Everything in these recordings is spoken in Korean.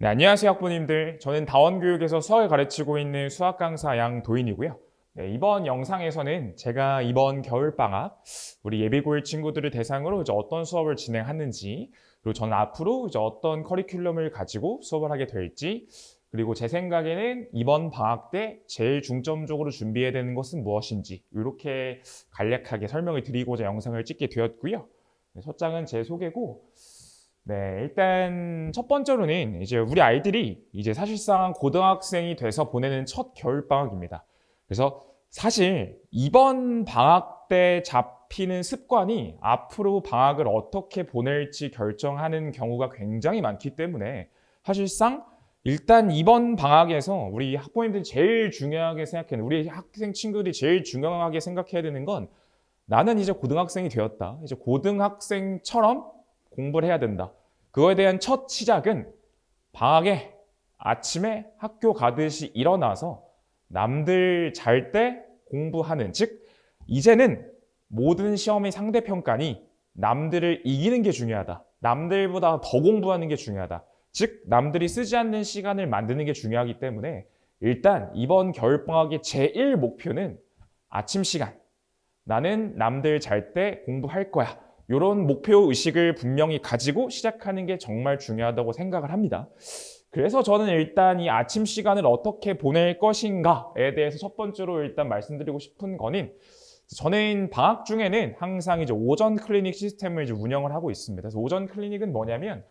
네, 안녕하세요 학부모님들. 저는 다원교육에서 수학을 가르치고 있는 수학 강사 양도인이고요. 네, 이번 영상에서는 제가 이번 겨울방학 우리 예비고1 친구들을 대상으로 이제 어떤 수업을 진행하는지, 그리고 저는 앞으로 이제 어떤 커리큘럼을 가지고 수업을 하게 될지, 그리고 제 생각에는 이번 방학 때 제일 중점적으로 준비해야 되는 것은 무엇인지 이렇게 간략하게 설명을 드리고자 영상을 찍게 되었고요. 네, 첫 장은 제 소개고, 네, 일단 첫 번째로는 이제 우리 아이들이 이제 사실상 고등학생이 돼서 보내는 첫 겨울방학입니다. 그래서 사실 이번 방학 때 잡히는 습관이 앞으로 방학을 어떻게 보낼지 결정하는 경우가 굉장히 많기 때문에 사실상 일단 이번 방학에서 우리 학부모님들이 제일 중요하게 생각하는, 우리 학생 친구들이 제일 중요하게 생각해야 되는 건, 나는 이제 고등학생이 되었다. 이제 고등학생처럼 공부를 해야 된다. 그거에 대한 첫 시작은 방학에 아침에 학교 가듯이 일어나서 남들 잘 때 공부하는, 즉 이제는 모든 시험의 상대평가니 남들을 이기는 게 중요하다. 남들보다 더 공부하는 게 중요하다. 즉 남들이 쓰지 않는 시간을 만드는 게 중요하기 때문에 일단 이번 겨울방학의 제1 목표는 아침 시간. 나는 남들 잘 때 공부할 거야. 이런 목표 의식을 분명히 가지고 시작하는 게 정말 중요하다고 생각을 합니다. 그래서 저는 일단 이 아침 시간을 어떻게 보낼 것인가에 대해서 첫 번째로 일단 말씀드리고 싶은 거는, 저는 방학 중에는 항상 이제 오전 클리닉 시스템을 이제 운영을 하고 있습니다. 그래서 오전 클리닉은 뭐냐면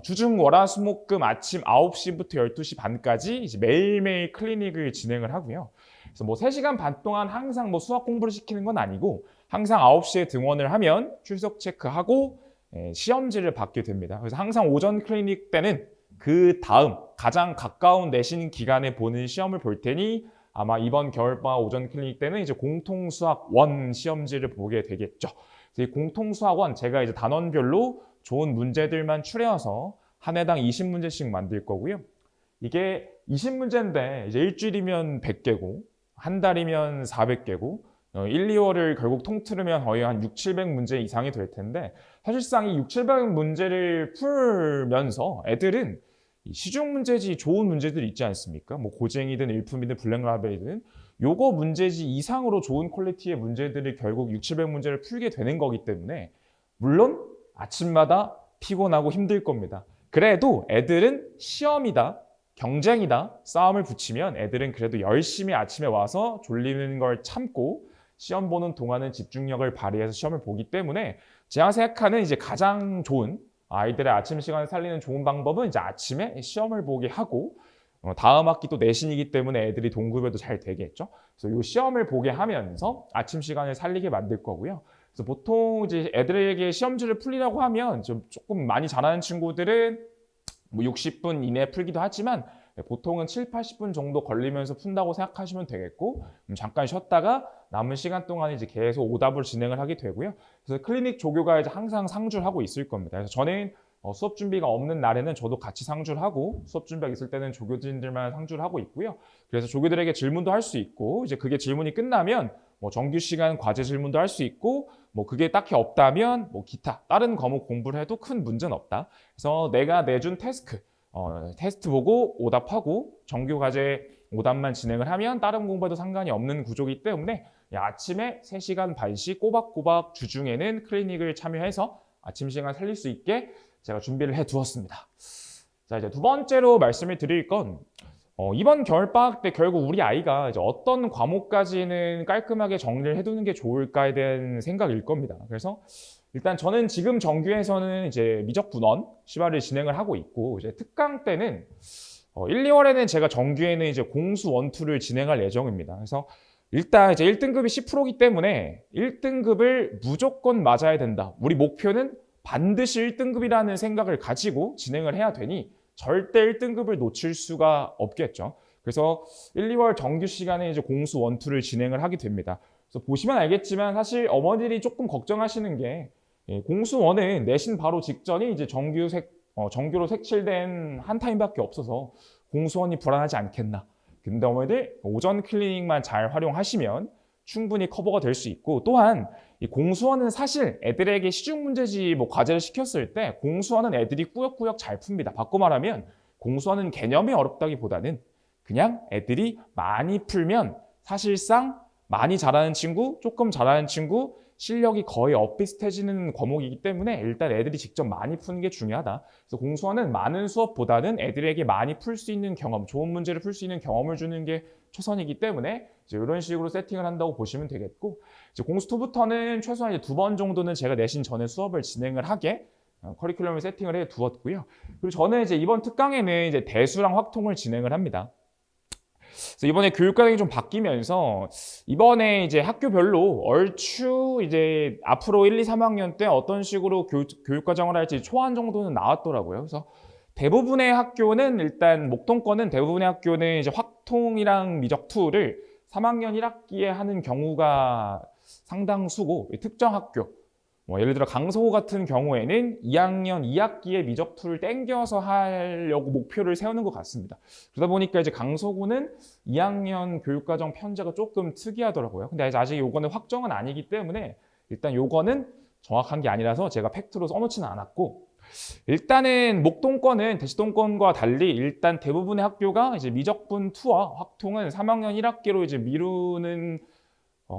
주중 월화수목금 아침 9시부터 12시 반까지 이제 매일매일 클리닉을 진행을 하고요. 그래서 뭐 3시간 반 동안 항상 뭐 수학 공부를 시키는 건 아니고, 항상 9시에 등원을 하면 출석 체크하고 시험지를 받게 됩니다. 그래서 항상 오전 클리닉 때는 그 다음 가장 가까운 내신 기간에 보는 시험을 볼 테니, 아마 이번 겨울방학 오전 클리닉 때는 이제 공통수학 1 시험지를 보게 되겠죠. 그래서 이 공통수학 1, 제가 이제 단원별로 좋은 문제들만 추려서 한 해당 20문제씩 만들 거고요. 이게 20문제인데 이제 일주일이면 100개고 한 달이면 400개고 1, 2월을 결국 통틀으면 거의 한 6, 700문제 이상이 될 텐데, 사실상 이 6, 700문제를 풀면서 애들은 시중 문제지 좋은 문제들이 있지 않습니까? 뭐 고쟁이든 일품이든 블랙라벨이든 요거 문제지 이상으로 좋은 퀄리티의 문제들을 결국 6, 700문제를 풀게 되는 거기 때문에, 물론 아침마다 피곤하고 힘들 겁니다. 그래도 애들은 시험이다, 경쟁이다, 싸움을 붙이면 애들은 그래도 열심히 아침에 와서 졸리는 걸 참고 시험 보는 동안은 집중력을 발휘해서 시험을 보기 때문에, 제가 생각하는 이제 가장 좋은 아이들의 아침 시간을 살리는 좋은 방법은 이제 아침에 시험을 보게 하고, 다음 학기 또 내신이기 때문에 애들이 동급에도 잘 되겠죠. 그래서 이 시험을 보게 하면서 아침 시간을 살리게 만들 거고요. 그래서 보통 이제 애들에게 시험지를 풀리라고 하면 좀 조금 많이 잘하는 친구들은 뭐 60분 이내에 풀기도 하지만, 보통은 7, 80분 정도 걸리면서 푼다고 생각하시면 되겠고, 잠깐 쉬었다가 남은 시간 동안 이제 계속 오답을 진행을 하게 되고요. 그래서 클리닉 조교가 이제 항상 상주를 하고 있을 겁니다. 그래서 저는 수업 준비가 없는 날에는 저도 같이 상주를 하고, 수업 준비가 있을 때는 조교진들만 상주를 하고 있고요. 그래서 조교들에게 질문도 할 수 있고, 이제 그게 질문이 끝나면 뭐 정규 시간 과제 질문도 할 수 있고, 뭐 그게 딱히 없다면 뭐 기타 다른 과목 공부를 해도 큰 문제는 없다. 그래서 내가 내준 테스트 보고 오답하고 정규 과제 오답만 진행을 하면 다른 공부에도 상관이 없는 구조이기 때문에, 아침에 3시간 반씩 꼬박꼬박 주중에는 클리닉을 참여해서 아침 시간 살릴 수 있게 제가 준비를 해 두었습니다. 자, 이제 두 번째로 말씀을 드릴 건, 이번 겨울방학 때 결국 우리 아이가 이제 어떤 과목까지는 깔끔하게 정리를 해두는 게 좋을까에 대한 생각일 겁니다. 그래서 일단 저는 지금 정규에서는 이제 미적분원 시발을 진행을 하고 있고, 이제 특강 때는 1, 2월에는 제가 정규에는 이제 공수 1, 2를 진행할 예정입니다. 그래서 일단 이제 1등급이 10%이기 때문에 1등급을 무조건 맞아야 된다. 우리 목표는 반드시 1등급이라는 생각을 가지고 진행을 해야 되니 절대 1등급을 놓칠 수가 없겠죠. 그래서 1, 2월 정규 시간에 이제 공수 1, 2를 진행을 하게 됩니다. 그래서 보시면 알겠지만 사실 어머니들이 조금 걱정하시는 게, 공수 1은 내신 바로 직전이 이제 정규로 색칠된 한 타임밖에 없어서 공수 1이 불안하지 않겠나. 근데 어머니들 오전 클리닉만 잘 활용하시면 충분히 커버가 될 수 있고, 또한 이 공수원은 사실 애들에게 시중 문제지 뭐 과제를 시켰을 때 공수원은 애들이 꾸역꾸역 잘 풉니다. 바꿔 말하면 공수원은 개념이 어렵다기보다는 그냥 애들이 많이 풀면 사실상 많이 잘하는 친구, 조금 잘하는 친구, 실력이 거의 엇비슷해지는 과목이기 때문에 일단 애들이 직접 많이 푸는 게 중요하다. 그래서 공수원은 많은 수업보다는 애들에게 많이 풀 수 있는 경험, 좋은 문제를 풀 수 있는 경험을 주는 게 최선이기 때문에 이제 이런 식으로 세팅을 한다고 보시면 되겠고, 이제 공수2부터는 최소한 이제 2번 정도는 제가 내신 전에 수업을 진행을 하게 커리큘럼을 세팅을 해 두었고요. 그리고 저는 이제 이번 특강에는 이제 대수랑 확통을 진행을 합니다. 그래서 이번에 교육과정이 좀 바뀌면서 이번에 이제 학교별로 얼추 이제 앞으로 1, 2, 3학년 때 어떤 식으로 교육과정을 할지 초안 정도는 나왔더라고요. 그래서 대부분의 학교는 일단 목통권은 대부분의 학교는 이제 확통이랑 미적2를 3학년 1학기에 하는 경우가 상당수고, 특정 학교 예를 들어 강서구 같은 경우에는 2학년 2학기에 미적2를 땡겨서 하려고 목표를 세우는 것 같습니다. 그러다 보니까 이제 강서구는 2학년 교육과정 편제가 조금 특이하더라고요. 근데 아직 요거는 확정은 아니기 때문에 일단 요거는 정확한 게 아니라서 제가 팩트로 써놓지는 않았고, 일단은 목동권은 대치동권과 달리 일단 대부분의 학교가 이제 미적분 2와 확통은 3학년 1학기로 이제 미루는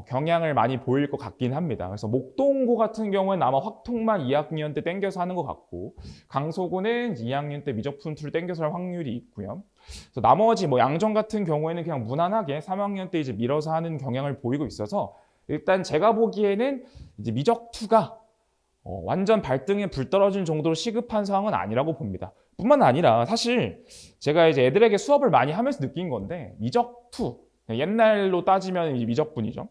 경향을 많이 보일 것 같긴 합니다. 그래서 목동고 같은 경우는 아마 확통만 2학년 때 땡겨서 하는 것 같고, 강서구는 2학년 때 미적분 2를 땡겨서 할 확률이 있고요. 그래서 나머지 양정 같은 경우에는 그냥 무난하게 3학년 때 이제 밀어서 하는 경향을 보이고 있어서 일단 제가 보기에는 이제 미적 2가 완전 발등에 불 떨어질 정도로 시급한 상황은 아니라고 봅니다. 뿐만 아니라 사실 제가 이제 애들에게 수업을 많이 하면서 느낀 건데, 미적 2 옛날로 따지면 미적분이죠.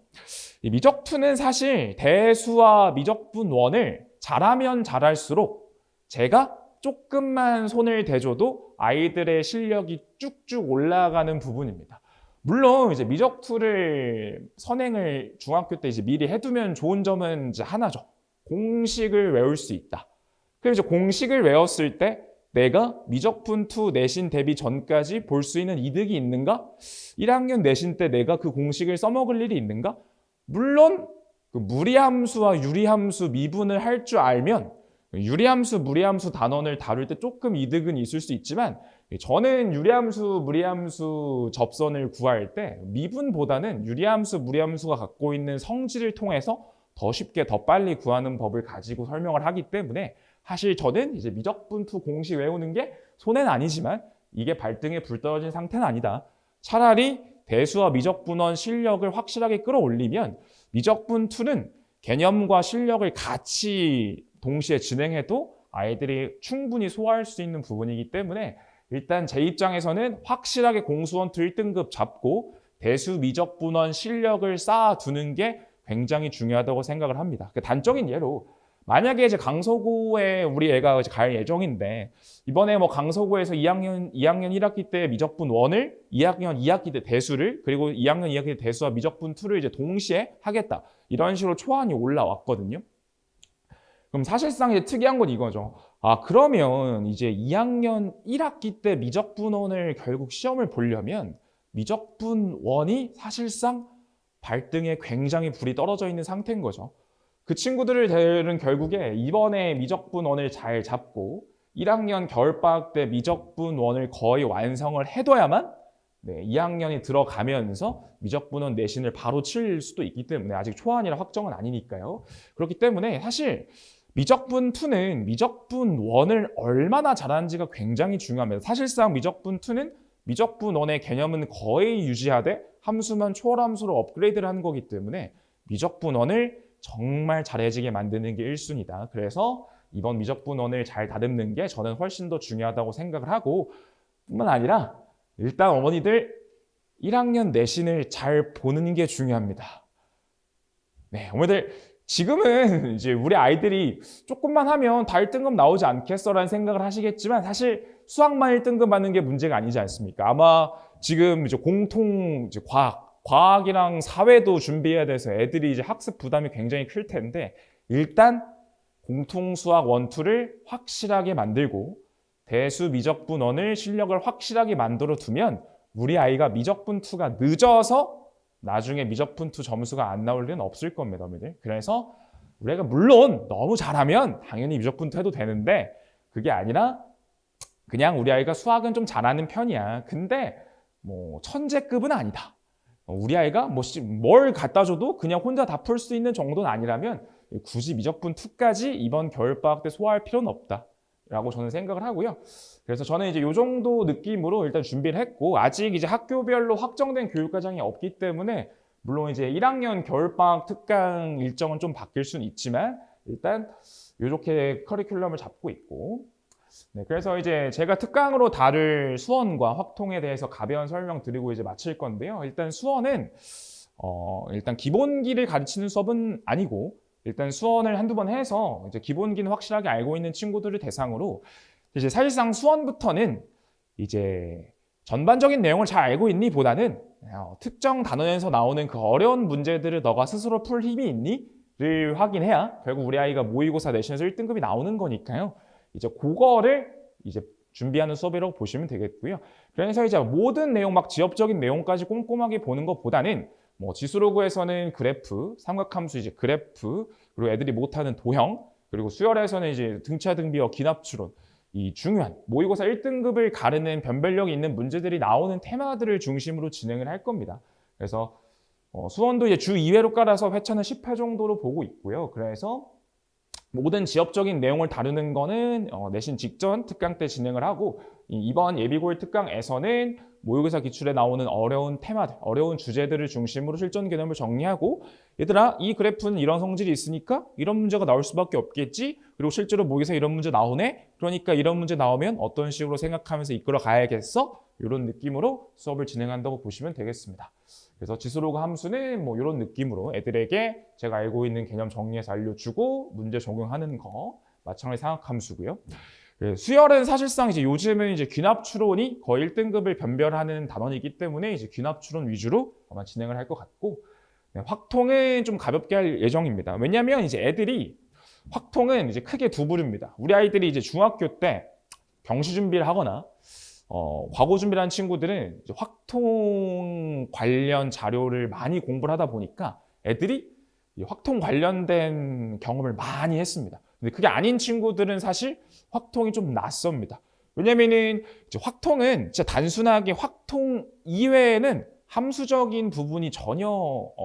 이 미적2는 사실 대수와 미적분 1을 잘하면 잘할수록 제가 조금만 손을 대줘도 아이들의 실력이 쭉쭉 올라가는 부분입니다. 물론 이제 미적2를 선행을 중학교 때 이제 미리 해두면 좋은 점은 이제 하나죠. 공식을 외울 수 있다. 그럼 이제 공식을 외웠을 때 내가 미적분 2 내신 대비 전까지 볼 수 있는 이득이 있는가? 1학년 내신 때 내가 그 공식을 써먹을 일이 있는가? 물론 그 무리함수와 유리함수 미분을 할 줄 알면 유리함수, 무리함수 단원을 다룰 때 조금 이득은 있을 수 있지만, 저는 유리함수, 무리함수 접선을 구할 때 미분보다는 유리함수, 무리함수가 갖고 있는 성질을 통해서 더 쉽게 더 빨리 구하는 법을 가지고 설명을 하기 때문에 사실 저는 이제 미적분 2 공식 외우는 게 손해는 아니지만 이게 발등에 불 떨어진 상태는 아니다. 차라리 대수와 미적분 1 실력을 확실하게 끌어올리면 미적분 2는 개념과 실력을 같이 동시에 진행해도 아이들이 충분히 소화할 수 있는 부분이기 때문에 일단 제 입장에서는 확실하게 공수원 1등급 잡고 대수 미적분 1 실력을 쌓아두는 게 굉장히 중요하다고 생각을 합니다. 단적인 예로 만약에 이제 강서구에 우리 애가 이제 갈 예정인데, 이번에 강서구에서 2학년 1학기 때 미적분 1을 2학년 2학기 때 대수를, 그리고 2학년 2학기 때 대수와 미적분 2를 이제 동시에 하겠다. 이런 식으로 초안이 올라왔거든요. 그럼 사실상 이제 특이한 건 이거죠. 그러면 이제 2학년 1학기 때 미적분 1을 결국 시험을 보려면 미적분 1이 사실상 발등에 굉장히 불이 떨어져 있는 상태인 거죠. 그 친구들은 결국에 이번에 미적분 1을 잘 잡고 1학년 겨울방학 때 미적분 1을 거의 완성을 해둬야만 2학년이 들어가면서 미적분 1 내신을 바로 칠 수도 있기 때문에, 아직 초안이라 확정은 아니니까요. 그렇기 때문에 사실 미적분 2는 미적분 1을 얼마나 잘하는지가 굉장히 중요합니다. 사실상 미적분 2는 미적분 1의 개념은 거의 유지하되 함수만 초월함수로 업그레이드를 하는 거기 때문에 미적분 1을 정말 잘해지게 만드는 게 1순위다. 그래서 이번 미적분 1을 잘 다듬는 게 저는 훨씬 더 중요하다고 생각을 하고, 뿐만 아니라 일단 어머니들 1학년 내신을 잘 보는 게 중요합니다. 네, 어머니들 지금은 이제 우리 아이들이 조금만 하면 다 1등급 나오지 않겠어라는 생각을 하시겠지만, 사실 수학만 1등급 받는 게 문제가 아니지 않습니까? 아마 지금 이제 공통 이제 과학이랑 사회도 준비해야 돼서 애들이 이제 학습 부담이 굉장히 클 텐데, 일단 공통수학 1, 2를 확실하게 만들고 대수 미적분 1을 실력을 확실하게 만들어 두면 우리 아이가 미적분 2가 늦어서 나중에 미적분 2 점수가 안 나올 일은 없을 겁니다, 여러분들. 그래서 우리가 물론 너무 잘하면 당연히 미적분 2 해도 되는데, 그게 아니라 그냥 우리 아이가 수학은 좀 잘하는 편이야. 근데 뭐 천재급은 아니다. 우리 아이가 뭘 갖다 줘도 그냥 혼자 다 풀 수 있는 정도는 아니라면 굳이 미적분 2까지 이번 겨울방학 때 소화할 필요는 없다. 라고 저는 생각을 하고요. 그래서 저는 이제 이 정도 느낌으로 일단 준비를 했고, 아직 이제 학교별로 확정된 교육과정이 없기 때문에 물론 이제 1학년 겨울방학 특강 일정은 좀 바뀔 수는 있지만 일단 이렇게 커리큘럼을 잡고 있고, 네, 그래서 이제 제가 특강으로 다룰 수원과 확통에 대해서 가벼운 설명 드리고 이제 마칠 건데요. 일단 수원은 일단 기본기를 가르치는 수업은 아니고, 일단 수원을 한두 번 해서 이제 기본기는 확실하게 알고 있는 친구들을 대상으로 이제 사실상 수원부터는 이제 전반적인 내용을 잘 알고 있니 보다는 특정 단원에서 나오는 그 어려운 문제들을 너가 스스로 풀 힘이 있니?를 확인해야 결국 우리 아이가 모의고사 내신에서 1등급이 나오는 거니까요. 이제 그거를 이제 준비하는 수업이라고 보시면 되겠고요. 그래서 이제 모든 내용 막 지엽적인 내용까지 꼼꼼하게 보는 것보다는 뭐 지수로그에서는 그래프, 삼각함수 이제 그래프, 그리고 애들이 못하는 도형, 그리고 수열에서는 이제 등차 등비어 기납 추론, 이 중요한 모의고사 1등급을 가르는 변별력이 있는 문제들이 나오는 테마들을 중심으로 진행을 할 겁니다. 그래서 수원도 이제 주 2회로 깔아서 회차는 10회 정도로 보고 있고요. 그래서 모든 지엽적인 내용을 다루는 거는 내신 직전 특강 때 진행을 하고, 이번 예비고일 특강에서는 모의고사 기출에 나오는 어려운 테마들, 어려운 주제들을 중심으로 실전 개념을 정리하고, 얘들아 이 그래프는 이런 성질이 있으니까 이런 문제가 나올 수밖에 없겠지, 그리고 실제로 모의고사 이런 문제 나오네, 그러니까 이런 문제 나오면 어떤 식으로 생각하면서 이끌어 가야겠어, 이런 느낌으로 수업을 진행한다고 보시면 되겠습니다. 그래서 지수로그 함수는 뭐 이런 느낌으로 애들에게 제가 알고 있는 개념 정리해서 알려주고 문제 적용하는 거, 마찬가지 삼각함수고요. 수열은 사실상 이제 요즘은 이제 귀납 추론이 거의 1등급을 변별하는 단원이기 때문에 이제 귀납 추론 위주로 아마 진행을 할 것 같고, 확통은 좀 가볍게 할 예정입니다. 왜냐하면 이제 애들이 확통은 이제 크게 두 부류입니다. 우리 아이들이 이제 중학교 때 경시 준비를 하거나 과거 준비를 한 친구들은 이제 확통 관련 자료를 많이 공부를 하다 보니까 애들이 확통 관련된 경험을 많이 했습니다. 근데 그게 아닌 친구들은 사실 확통이 좀 낯섭니다. 왜냐면은 이제 확통은 진짜 단순하게 확통 이외에는 함수적인 부분이 전혀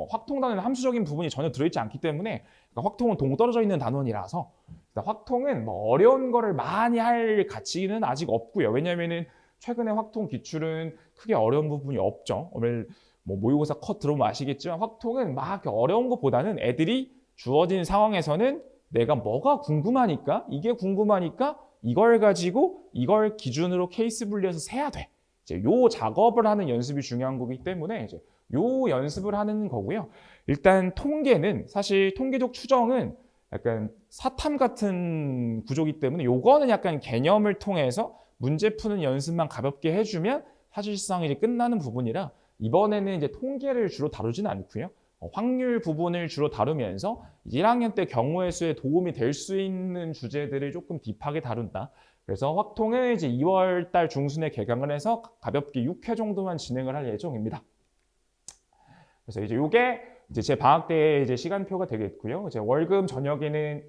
확통 단원에는 함수적인 부분이 전혀 들어있지 않기 때문에, 그러니까 확통은 동떨어져 있는 단원이라서 확통은 뭐 어려운 거를 많이 할 가치는 아직 없고요. 왜냐면은 최근에 확통 기출은 크게 어려운 부분이 없죠. 오늘 뭐 모의고사 컷 들어보면 아시겠지만 확통은 막 어려운 것보다는 애들이 주어진 상황에서는 내가 뭐가 궁금하니까, 이게 궁금하니까 이걸 가지고 이걸 기준으로 케이스 분리해서 세야 돼. 이제 요 작업을 하는 연습이 중요한 거기 때문에 이제 요 연습을 하는 거고요. 일단 통계는 사실 통계적 추정은 약간 사탐 같은 구조이기 때문에 요거는 약간 개념을 통해서 문제 푸는 연습만 가볍게 해주면 사실상 이제 끝나는 부분이라 이번에는 이제 통계를 주로 다루지는 않고요. 확률 부분을 주로 다루면서 1학년 때 경우의 수에 도움이 될 수 있는 주제들을 조금 딥하게 다룬다. 그래서 확통은 이제 2월 달 중순에 개강을 해서 가볍게 6회 정도만 진행을 할 예정입니다. 그래서 이제 요게 이제 제 방학 때 이제 시간표가 되겠고요. 이제 월금 저녁에는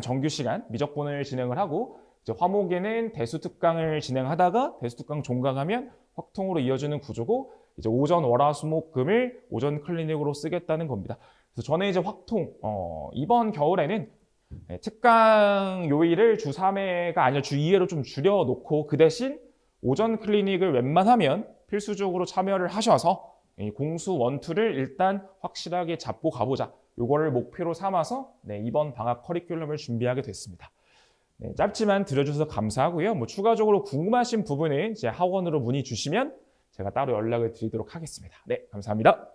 정규 시간 미적분을 진행을 하고, 이제 화목에는 대수 특강을 진행하다가 대수 특강 종강하면 확통으로 이어지는 구조고, 이제 오전 월화수목금을 오전 클리닉으로 쓰겠다는 겁니다. 그래서 저는 이제 확통 이번 겨울에는 특강 요일을 주 3회가 아니라 주 2회로 좀 줄여놓고, 그 대신 오전 클리닉을 웬만하면 필수적으로 참여를 하셔서 공수 1, 2를 일단 확실하게 잡고 가보자, 요거를 목표로 삼아서 이번 방학 커리큘럼을 준비하게 됐습니다. 짧지만 들어주셔서 감사하고요. 뭐 추가적으로 궁금하신 부분은 제 학원으로 문의 주시면 제가 따로 연락을 드리도록 하겠습니다. 네, 감사합니다.